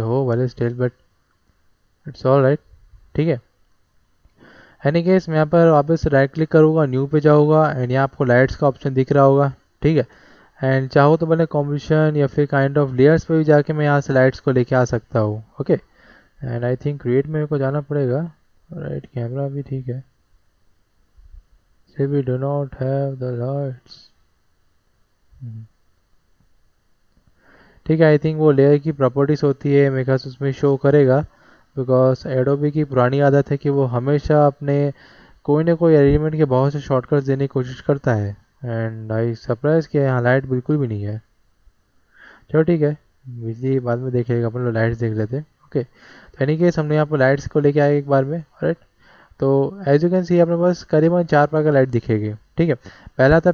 हो वाले still but it's all right. ठीक है। एनी केस मैं यहाँ पर वापस राइट क्लिक करूँगा, न्यू पे जाऊँगा एंड यहाँ आपको लाइट्स का ऑप्शन दिख रहा होगा। ठीक है। एंड चाहो तो मैंने कॉम्बिनेशन या फिर काइंड ऑफ लेयर्स पे भी जाके मैं यहाँ से लाइट्स को लेके आ सकता हूँ। Okay. And I think create में मेरे को जाना पड़ेगा। राइट, कैमरा भी ठीक है। से we do not have the lights. ठीक है, आई थिंक वो लेयर की प्रॉपर्टीज होती है, मेरे ख्याल से उसमें शो करेगा। बिकॉज एडोबी की पुरानी आदत है कि वो हमेशा अपने कोई ना कोई एलिमेंट के बहुत से शॉर्टकट्स देने की कोशिश करता है। एंड आई सरप्राइज कि यहाँ लाइट बिल्कुल भी नहीं है। चलो ठीक है, बिजली बाद में देख लेगा, अपन लोग लाइट्स देख लेते हैं। ओके, तो एनी केस हमने यहाँ पर लाइट्स को लेके आए एक बार में। राइट, तो एज यू कैन सी अपने पास करीबन 4 प्रकार का लाइट दिखेगी। ठीक है। पहला था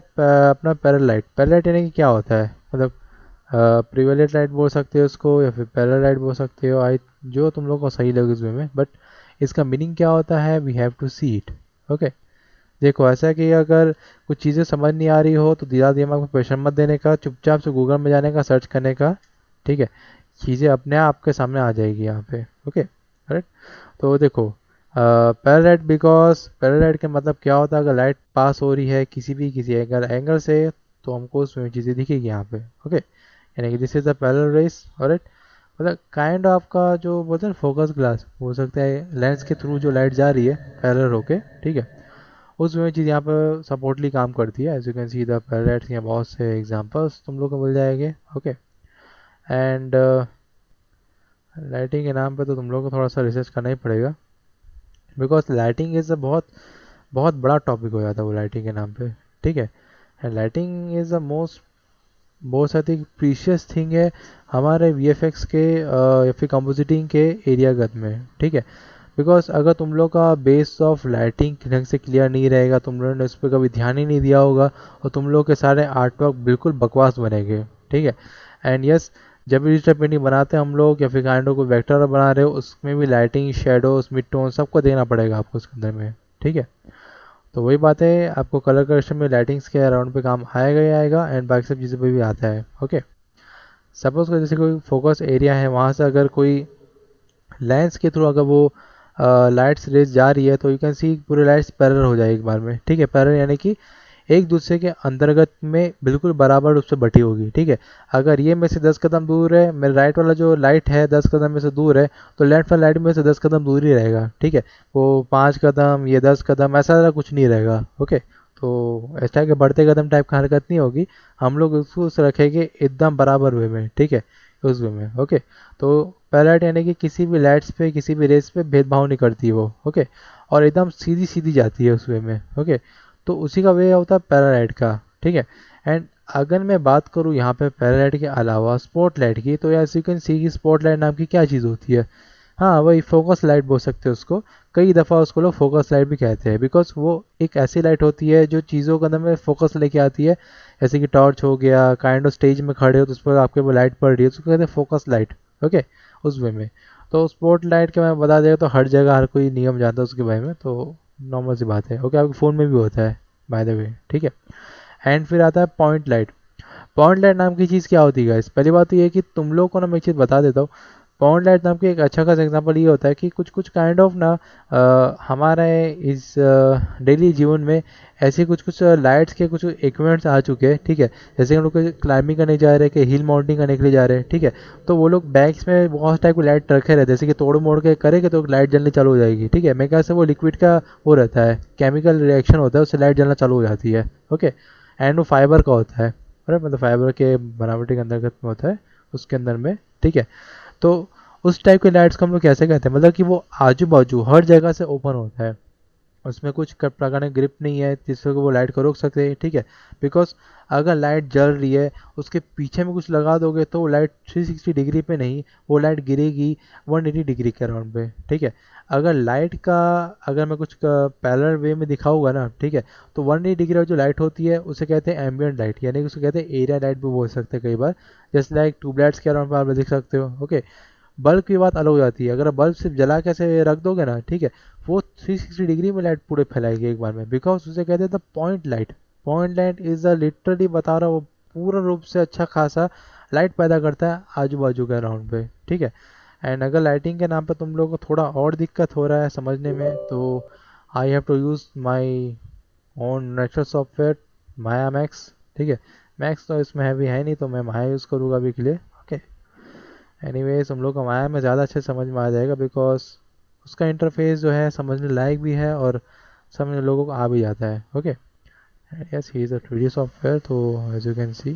अपना पैरल लाइट। पैरल लाइट यानी कि क्या होता है, मतलब प्रिवेलेट लाइट बोल सकते हो उसको या फिर पैरल लाइट बोल सकते हो, आई जो तुम लोग को सही लगे उसमें में। बट इसका मीनिंग क्या होता है, we have to see it. Okay. देखो ऐसा है कि अगर कुछ चीज़ें समझ नहीं आ रही हो तो धीरे दिमाग में प्रेशर मत देने का, चुपचाप से गूगल में जाने का, सर्च करने का। ठीक है। चीज़ें अपने आप आपके सामने आ जाएगी यहाँ पे। Okay, right. तो देखो पैरालाइट, बिकॉज पैरालाइट का मतलब क्या होता है, अगर लाइट पास हो रही है किसी एंगल से तो हमको उसमें चीज़ें दिखेगी यहाँ पे। ओके, यानी कि this is the parallel race. Right, मतलब काइंड ऑफ का जो बोलते हैं फोकस ग्लास हो सकता है, लेंस के थ्रू जो लाइट जा रही है पैरेलल होके। ठीक है, उसमें चीज़ यहाँ पर सपोर्टली काम करती है। As you can see the paralights, यहाँ बहुत से एग्जांपल्स तुम लोग को मिल जाएंगे। ओके। एंड लाइटिंग के नाम पे तो तुम लोग को थोड़ा सा रिसर्च करना ही पड़ेगा, बिकॉज लाइटिंग इज़ अ बहुत बहुत बड़ा टॉपिक हो जाता है वो लाइटिंग के नाम पे। ठीक है। And lighting is the most बहुत सारी प्रीशियस थिंग है हमारे वीएफएक्स के या फिर कंपोजिटिंग के एरियागत में। ठीक है। बिकॉज अगर तुम लोग का बेस ऑफ लाइटिंग ढंग से क्लियर नहीं रहेगा, तुम लोगों ने उस पर कभी ध्यान ही नहीं दिया होगा, और तुम लोग के सारे आर्ट वर्क बिल्कुल बकवास बनेंगे। ठीक है। एंड यस, जब भी डिजिटल पेंटिंग बनाते हैं हम लोग या फिर काइंड ऑफ कोई वेक्टर बना रहे हो, उसमें भी लाइटिंग, शेडोज, मिड टोन सबको देना पड़ेगा आपको उसके अंदर में। ठीक है। तो वही बात है, आपको कलर करेक्शन में लाइटिंग्स के अराउंड पे काम आएगा ही आएगा, एंड बाकी सब चीज़ों पे भी आता है। ओके। सपोज को जैसे कोई फोकस एरिया है, वहाँ से अगर कोई लेंस के थ्रू अगर वो लाइट्स रेज जा रही है तो यू कैन सी पूरे लाइट्स पैरेलल हो जाए एक बार में। ठीक है, पैरेलल यानी कि एक दूसरे के अंतर्गत में बिल्कुल बराबर रूप से बटी होगी। ठीक है। अगर ये में से 10 कदम दूर है, मेरा राइट वाला जो लाइट है 10 कदम में से दूर है, तो लेफ्ट वाला लाइट में से 10 कदम दूर ही रहेगा। ठीक है। वो 5 कदम, ये 10 कदम, ऐसा कुछ नहीं रहेगा। ओके। तो ऐसा कि बढ़ते कदम टाइप का हरकत नहीं होगी, हम लोग उसको उस रखेंगे एकदम बराबर वे में। ठीक है, उस वे में। ओके। तो पैरेलल यानी कि किसी भी लाइट्स पे, किसी भी रेस पे भेदभाव नहीं करती वो। ओके। और एकदम सीधी सीधी जाती है उस वे में। ओके। तो उसी का वे होता है पैरालाइट का। ठीक है। एंड अगर मैं बात करूँ यहाँ पे पैरालाइट के अलावा स्पॉटलाइट की, तो एज यू कैन सी की स्पॉटलाइट नाम की क्या चीज़ होती है। हाँ, वही फोकस लाइट बोल सकते हैं उसको। कई दफ़ा उसको लोग फोकस लाइट भी कहते हैं, बिकॉज वो एक ऐसी लाइट होती है जो चीज़ों के अंदर में फोकस लेके आती है। जैसे कि टॉर्च हो गया, काइंड ऑफ स्टेज में खड़े हो तो उस पर आपके वो लाइट पड़ रही है, तो उसको कहते हैं फोकस लाइट। ओके, उस वे में। तो स्पॉट लाइट के मैं बता देगा तो हर जगह हर कोई नियम जानता है उसके बारे में, तो नॉर्मल सी बात है। ओके, आपके फ़ोन में भी होता है बाय द वे। ठीक है। एंड फिर आता है पॉइंट लाइट। पॉइंट लाइट नाम की चीज़ क्या होती है गाइस, पहली बात तो ये है कि तुम लोग को ना मैं एक चीज़ बता देता हूँ। पॉइंट लाइट नाम की एक अच्छा खासा एग्जांपल ये होता है कि कुछ कुछ काइंड ऑफ ना हमारे इस डेली जीवन में ऐसे कुछ कुछ लाइट्स के कुछ इक्विपमेंट्स आ चुके हैं। ठीक है। जैसे हम लोग क्लाइंबिंग करने जा रहे हैं, कि हिल माउंटिंग करने के लिए जा रहे हैं। ठीक है। तो वो लोग बैग्स में बहुत टाइप की लाइट रखे रहते हैं, जैसे कि तोड़ मोड़ के करेंगे तो लाइट जलनी चालू हो जाएगी। ठीक है, मेरे ख्याल से वो लिक्विड का वो रहता है, केमिकल रिएक्शन होता है, उससे लाइट जलना चालू हो जाती है। ओके। एंड वो फाइबर का होता है, अरे मतलब फाइबर के बनावटी के अंतर्गत में होता है उसके अंदर में। ठीक है। तो उस टाइप के लाइट्स को हम लोग कैसे कहते हैं, मतलब कि वो आजू बाजू हर जगह से ओपन होता है, उसमें कुछ प्रकार की ग्रिप नहीं है जिससे कि वो लाइट को रोक सकते हैं। ठीक है। बिकॉज अगर लाइट जल रही है, उसके पीछे में कुछ लगा दोगे तो वो लाइट 360 डिग्री पे नहीं, वो लाइट गिरेगी 180 डिग्री के अराउंड पे। ठीक है। अगर लाइट का, अगर मैं कुछ पैरेलल वे में दिखाऊंगा ना, ठीक है, तो 180 डिग्री जो लाइट होती है उसे कहते हैं एम्बियंट लाइट, यानी कि उसे कहते हैं एरिया लाइट भी बोल सकते हैं कई बार। जैसे लाइक ट्यूबलाइट्स के अराउंड पर आप देख सकते हो। ओके। बल्ब की बात अलग हो जाती है, अगर बल्ब सिर्फ जला कैसे रख दोगे ना, ठीक है, वो 360 डिग्री में लाइट पूरे फैलाएगी एक बार में, बिकॉज उसे कहते हैं the point light. Point light is a literally बता रहा हूँ, वो पूर्ण रूप से अच्छा खासा लाइट पैदा करता है आजू बाजू के अराउंड पे। ठीक है। एंड अगर लाइटिंग के नाम पर तुम लोगों को थोड़ा और दिक्कत हो रहा है समझने में, तो I have to use my own natural software, Maya Max. ठीक है, मैक्स तो इसमें हैवी है नहीं, तो मैं माया यूज़ करूँगा अभी के लिए। ओके, एनीवेज हम लोग को माया में ज़्यादा अच्छे समझ में आ जाएगा, बिकॉज उसका इंटरफेस जो है समझने लायक भी है और समझने लोगों को आ भी जाता है। Okay, yes he is a 3D software. तो as you can see,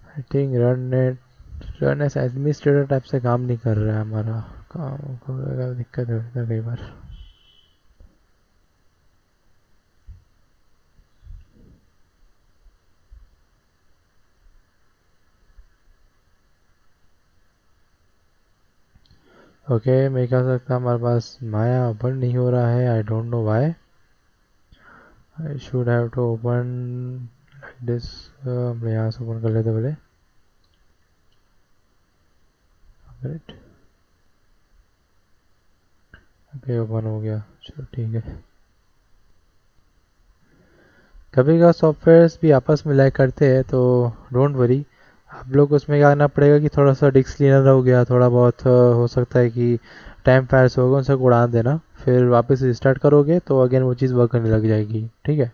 I think run as administrator type से काम नहीं कर रहा है हमारा काम, को दिक्कत होता है कई बार। ओके, मैं कह सकता हमारे पास माया ओपन नहीं हो रहा है, I don't know why. I should have to open like this. हम यहाँ से ओपन कर लेते पहले। राइट, ओके ओपन हो गया, चलो ठीक है। कभी कभी सॉफ्टवेयर्स भी आपस में लैग करते हैं, तो डोंट वरी। आप लोग को उसमें क्या करना पड़ेगा कि थोड़ा सा डिस्क क्लीनर हो गया, थोड़ा बहुत हो सकता है कि टाइम फायर्स होगा, उन सबको उड़ा देना। फिर वापस रिस्टार्ट करोगे तो अगेन वो चीज़ वर्क करने लग जाएगी। ठीक है,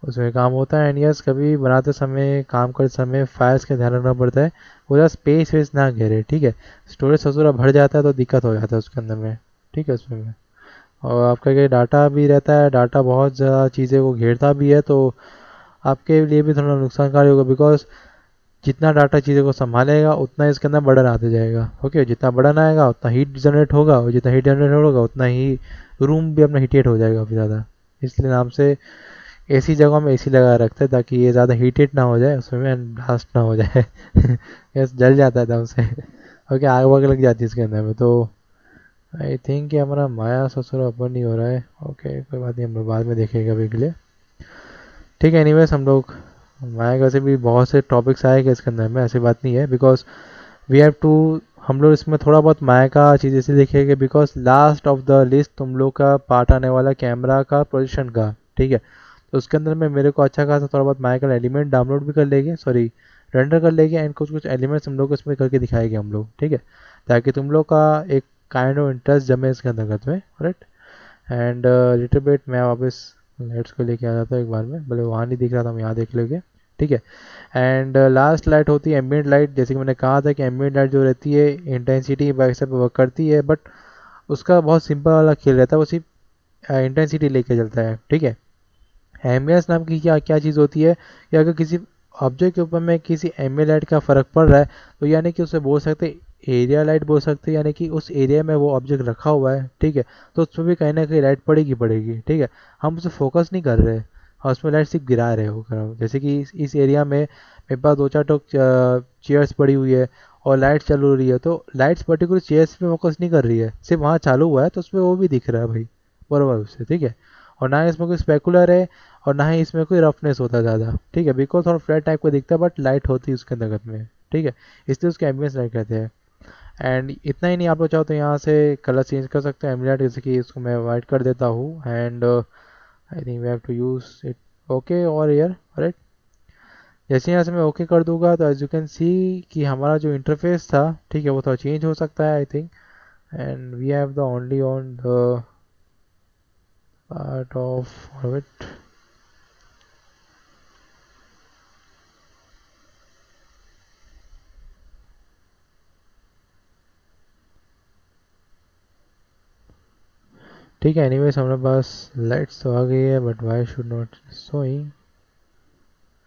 उसमें काम होता है। एंड यस, कभी बनाते समय, काम करते समय फाइल्स का ध्यान रखना पड़ता है, वो ज़्यादा स्पेस वेस ना घेरे। ठीक है, स्टोरेज ससुरा भर जाता है तो दिक्कत हो जाता है उसके अंदर में। ठीक है, उसमें में और आपका क्या डाटा भी रहता है, डाटा बहुत ज़्यादा चीज़ें को घेरता भी है, तो आपके लिए भी थोड़ा नुकसानकारी होगा, बिकॉज जितना डाटा चीज़ों को संभालेगा उतना इसके अंदर बर्डन आते जाएगा। ओके, जितना बर्डन आएगा उतना हीट जनरेट होगा, और जितना हीट जनरेट होगा उतना ही रूम भी अपना हीटेड हो जाएगा काफ़ी ज़्यादा। इसलिए नाम से एसी जगह में एसी लगा रखते हैं, ताकि ये ज़्यादा हीटेड ना हो जाए, उसमें ब्लास्ट ना हो जाए। यस, जल जाता है एकदम से। ओके, आग वाग लग जाती है इसके अंदर में। तो आई थिंक कि हमारा माया ससुरा ओपन नहीं हो रहा है। ओके, कोई बात नहीं, हम लोग बाद में देखेंगे अभी के लिए। ठीक है, एनीवेज हम लोग माया का से भी बहुत से टॉपिक्स आएंगे इसके अंदर में, ऐसी बात नहीं है, बिकॉज वी हैव टू, हम लोग इसमें थोड़ा बहुत माया का चीज़ ऐसे देखेंगे, because last of the list तुम लोग का पार्ट आने वाला कैमरा का पोजिशन का। ठीक है, तो उसके अंदर में मेरे को अच्छा खासा थोड़ा बहुत माइकल एलिमेंट डाउनलोड भी कर लेंगे, सॉरी रेंडर कर लेंगे, एंड कुछ कुछ एलिमेंट्स हम लोग इसमें करके दिखाएंगे हम लोग। ठीक है, ताकि तुम लोग का एक काइंड ऑफ इंटरेस्ट जमे इसके अंतर्गत में। राइट, एंड लिटिल बिट मैं वापस लाइट्स को लेके आ जाता हूँ एक बार में, भले वहाँ नहीं दिख रहा था, हम यहाँ देख लेंगे। ठीक है, एंड लास्ट लाइट होती है एम्बिएंट लाइट। जैसे कि मैंने कहा था कि एम्बिएंट लाइट जो रहती है इंटेंसिटी वैसे पे वर्क करती है, बट उसका बहुत सिंपल वाला खेल रहता है, वो सिर्फ इंटेंसिटी लेके चलता है। ठीक है, एम्बियंस नाम की क्या क्या चीज़ होती है कि अगर किसी ऑब्जेक्ट के ऊपर में किसी एम्बिएंट लाइट का फ़र्क पड़ रहा है, तो यानी कि उसे बोल सकते एरिया लाइट बोल सकते हैं, यानी कि उस एरिया में वो ऑब्जेक्ट रखा हुआ है। ठीक है, तो उसमें भी कहीं ना कहीं लाइट पड़ेगी पड़ेगी। ठीक है, हम उसे फोकस नहीं कर रहे और उसमें लाइट सिर्फ गिरा रहे हो कर, जैसे कि इस एरिया में मेरे पास दो चार टोक चेयर्स पड़ी हुई है और लाइट चालू हो रही है, तो लाइट्स पर्टिकुलर चेयर्स पे फोकस नहीं कर रही है, सिर्फ वहाँ चालू हुआ है तो उसमें वो भी दिख रहा है भाई, बराबर उससे। ठीक है, और ना इसमें कोई स्पेकुलर है और ना ही इसमें कोई रफनेस होता है ज़्यादा। ठीक है, बिकॉज थोड़ा फ्लैट टाइप का दिखता है, बट लाइट होती है उसके अंतर्गत में। ठीक है, इसलिए उसके एम्बियंस लाइट कहते हैं। एंड इतना ही नहीं, आप लोग चाहो तो यहाँ से कलर चेंज कर सकते हैं एम्बिएंट, जैसे कि इसको मैं वाइट कर देता हूँ, and I think we have to use it. Okay, और यार राइट, जैसे यहाँ से मैं ओके कर दूंगा, तो एज यू कैन सी कि हमारा जो इंटरफेस था, ठीक है, वो थोड़ा चेंज हो सकता है I think. And we have the only on the part of it. ठीक है, एनीवेज हमारे पास लाइट्स तो आ गई है, but why should not showing,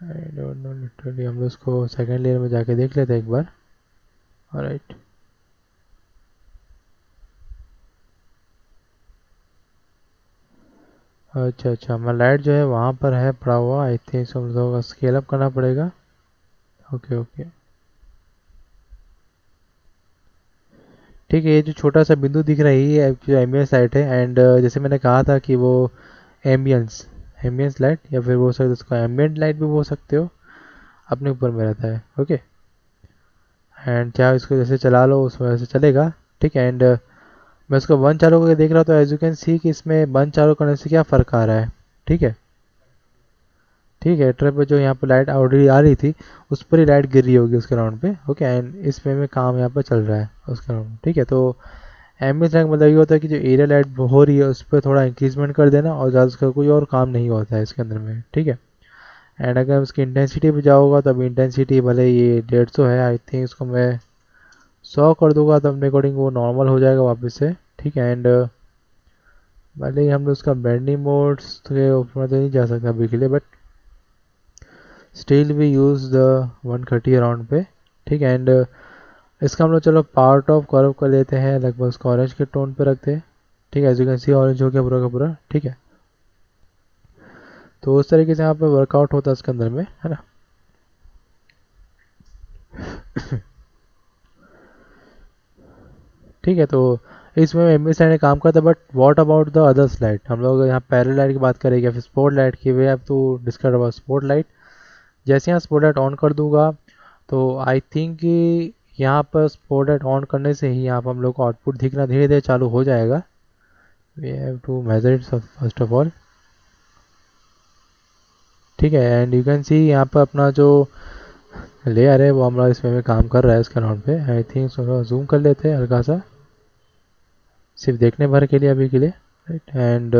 I don't know literally. हम लोग उसको सेकंड लेयर में जाके देख लेते हैं एक बार। ऑलराइट, अच्छा अच्छा, हमारा लाइट जो है वहाँ पर है पड़ा हुआ, आई थिंक हम लोगों का स्केल अप करना पड़ेगा। ओके ओके, ठीक है, ये जो छोटा सा बिंदु दिख रहा है ये जो एम्बियंस लाइट है, एंड जैसे मैंने कहा था कि वो एम्बियंस एम्बियंस लाइट, या फिर बोल सकते हो उसको एम्बियंट लाइट भी बोल सकते हो, अपने ऊपर में रहता है। ओके, एंड चाहे इसको जैसे चला लो उस वजह से चलेगा। ठीक है, एंड मैं इसको वन चालू करके देख रहा हूँ, तो एज यू कैन सी कि इसमें वन चालू करने से क्या फ़र्क आ रहा है। ठीक है, ठीक है, ट्रैप पे जो यहाँ पे लाइट ऑलरेडी आ रही थी उस पर ही लाइट गिर रही होगी उसके राउंड पे। ओके, एंड इस वे में काम यहाँ पे चल रहा है उसके राउंड। ठीक है, तो एम्बियंस रैंक मतलब ये होता है कि जो एरिया लाइट हो रही है उस पर थोड़ा इंक्रीजमेंट कर देना, और ज़्यादा उसका कोई और काम नहीं होता है इसके अंदर में। ठीक है, एंड अगर उसकी इंटेंसिटी पे जाओगा तो अभी इंटेंसिटी भले ये 150 है, आई थिंक इसको मैं 100 कर दूंगा तो अपने अकॉर्डिंग वो नॉर्मल हो जाएगा वापस से। ठीक है, एंड भले ही हम लोग उसका बैंडिंग मोड्स के ऊपर तो नहीं जा सकता अभी के लिए, but still we use the 130 around पे। ठीक है, एंड इसका हम लोग चलो पार्ट ऑफ कर्व कर लेते हैं, लगभग उसको ऑरेंज के टोन पे रखते हैं। ठीक है, as you can see orange हो गया पूरा का पूरा। ठीक है, तो उस तरीके से यहाँ पे वर्कआउट होता है इसके अंदर में, है ना। ठीक है, तो इसमें एम एस ने काम करता है, but what about the other light. हम लोग यहाँ पैरेलल लाइट की बात करेंगे, फिर स्पॉट लाइट की। We have to discuss about spot light. जैसे यहाँ स्पॉट लाइट ऑन कर दूंगा तो आई थिंक कि यहाँ पर स्पॉट लाइट ऑन करने से ही यहाँ पर हम लोग को आउटपुट दिखना धीरे धीरे चालू हो जाएगा। We have to measure it first of all. ठीक है, एंड यू कैन सी यहाँ पर अपना जो लेयर है वो हमारा इसमें में काम कर रहा है इसके राउंड पे। आई थिंक थोड़ा जूम कर लेते हैं हल्का सा, सिर्फ देखने भर के लिए अभी के लिए। Right, and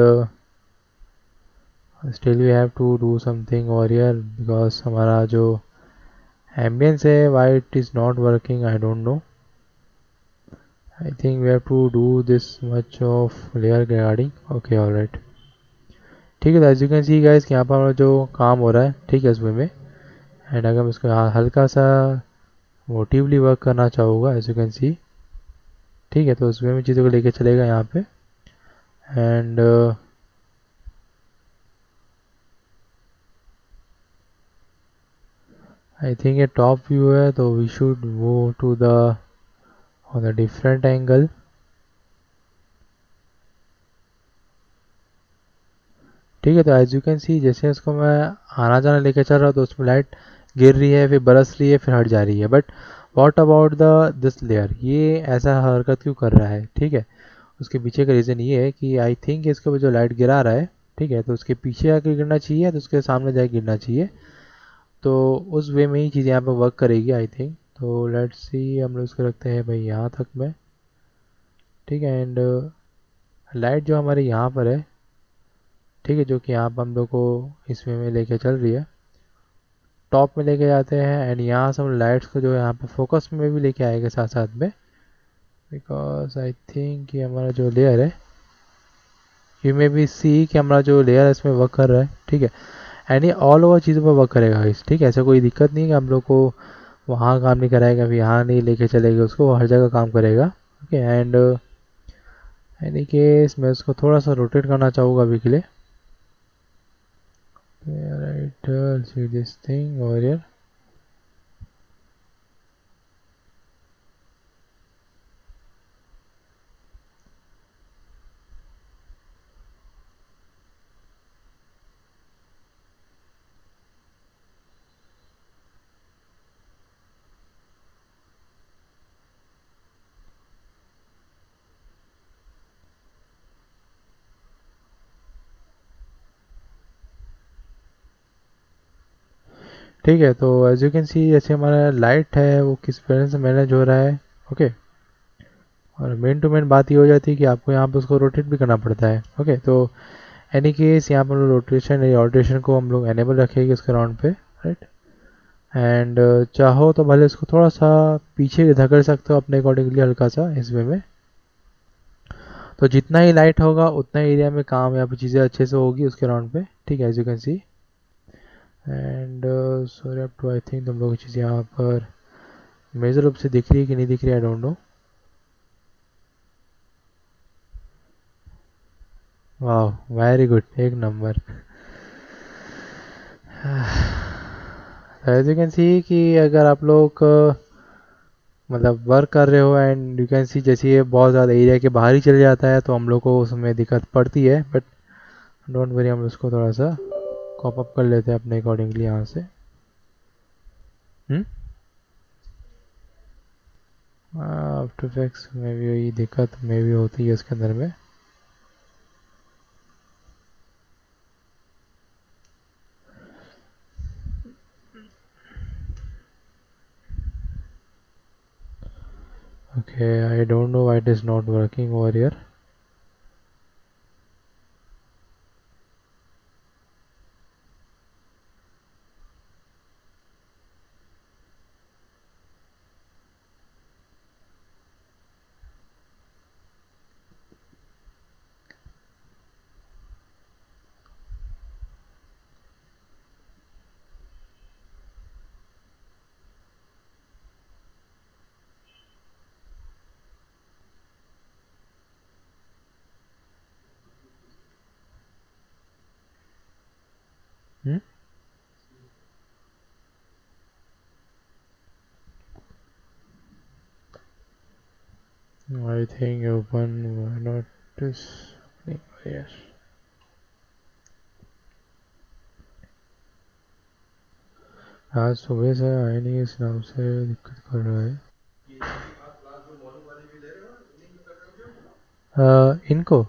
still we have to do something over here because हमारा जो एम्बियंस है why it is not working I don't know. I think we have to do this much of layer regarding. Okay, alright. ठीक है, तो as you can see guys कि यहाँ पर हमारा जो काम हो रहा है, ठीक है, इसमें में। एंड अगर मैं इसको यहाँ हल्का सा मोटिवली वर्क करना चाहूँगा, एज यू कैन सी। ठीक है, तो उसमें में चीज़ों को लेके चलेगा यहाँ पे। एंड आई थिंक ये टॉप व्यू है, तो we should move to the on the different angle. ठीक है, तो एज यू कैन सी जैसे इसको मैं आना जाना लेके चल रहा हूँ तो उसमें लाइट गिर रही है, फिर बरस रही है, फिर हट जा रही है। But what about the this layer, ये ऐसा हरकत क्यों कर रहा है? ठीक है, उसके पीछे का रीज़न ये है कि आई थिंक इसके ऊपर जो लाइट गिरा रहा है, ठीक है, तो उसके पीछे आके गिरना चाहिए तो उसके सामने जाके गिरना चाहिए। तो उस वे में ही चीज़ें यहाँ पर वर्क करेगी आई थिंक। तो लेट्स सी, हम लोग इसको रखते हैं भाई यहाँ तक में। ठीक है, एंड लाइट जो हमारे यहाँ पर है, ठीक है, जो कि यहाँ पर हम लोग को इस वे में लेके चल रही है, टॉप में लेके जाते हैं। एंड यहाँ से हम लाइट्स को जो है यहाँ पे फोकस में भी लेके आएंगे साथ साथ में, बिकॉज आई थिंक ये हमारा जो लेयर है, यू मे बी सी कि हमारा जो लेयर है इसमें वर्क कर रहा है। ठीक है, एंड ये ऑल ओवर चीज़ों पर वर्क करेगा इस। ठीक है, ऐसा कोई दिक्कत नहीं है कि हम लोग को वहाँ काम नहीं कराएगा, फिर यहाँ नहीं लेके चलेगा उसको, वो हर जगह काम करेगा। ओके, एंड एनी केस मैं उसको थोड़ा सा रोटेट करना चाहूँगा अभी के लिए। Right, see this thing over here. ठीक है, तो एज यू कैन सी जैसे हमारा लाइट है वो किस तरह से मैनेज हो रहा है। ओके, और मेन टू मेन बात ये हो जाती है कि आपको यहाँ पे उसको रोटेट भी करना पड़ता है। ओके, तो एनी केस यहाँ पर रोटेशन को हम लोग एनेबल रखेंगे उसके राउंड पे। राइट, एंड चाहो तो भले इसको थोड़ा सा पीछे धकेल सकते हो अपने अकॉर्डिंगली हल्का सा इस वे में। तो जितना ही लाइट होगा उतना ही एरिया में काम या फिर चीज़ें अच्छे से होगी उसके राउंड पे। ठीक है, as you can see. And sorry up to I think तुम लोग की चीज़ें यहाँ पर मेजर रूप से दिख रही है कि नहीं दिख रही, आई डोंट नो। वाह, वेरी गुड, एक number. As you can see कि अगर आप लोग मतलब वर्क कर रहे हो एंड यू कैन सी जैसे ये बहुत ज़्यादा एरिया के बाहर ही चले जाता है तो हम लोग को उसमें दिक्कत पड़ती है। बट डोंट वरी, हम उसको थोड़ा सा कॉप अप कर लेते हैं अपने अकॉर्डिंगली यहाँ से। आफ्टर इफेक्ट्स में भी वही दिक्कत में भी होती है इसके अंदर में। Okay, I don't know why it is not working over here. Hmm? I think open why not this. Yes. आज सुबह से आए नहीं, इस नाम से दिक्कत कर रहा है। इनको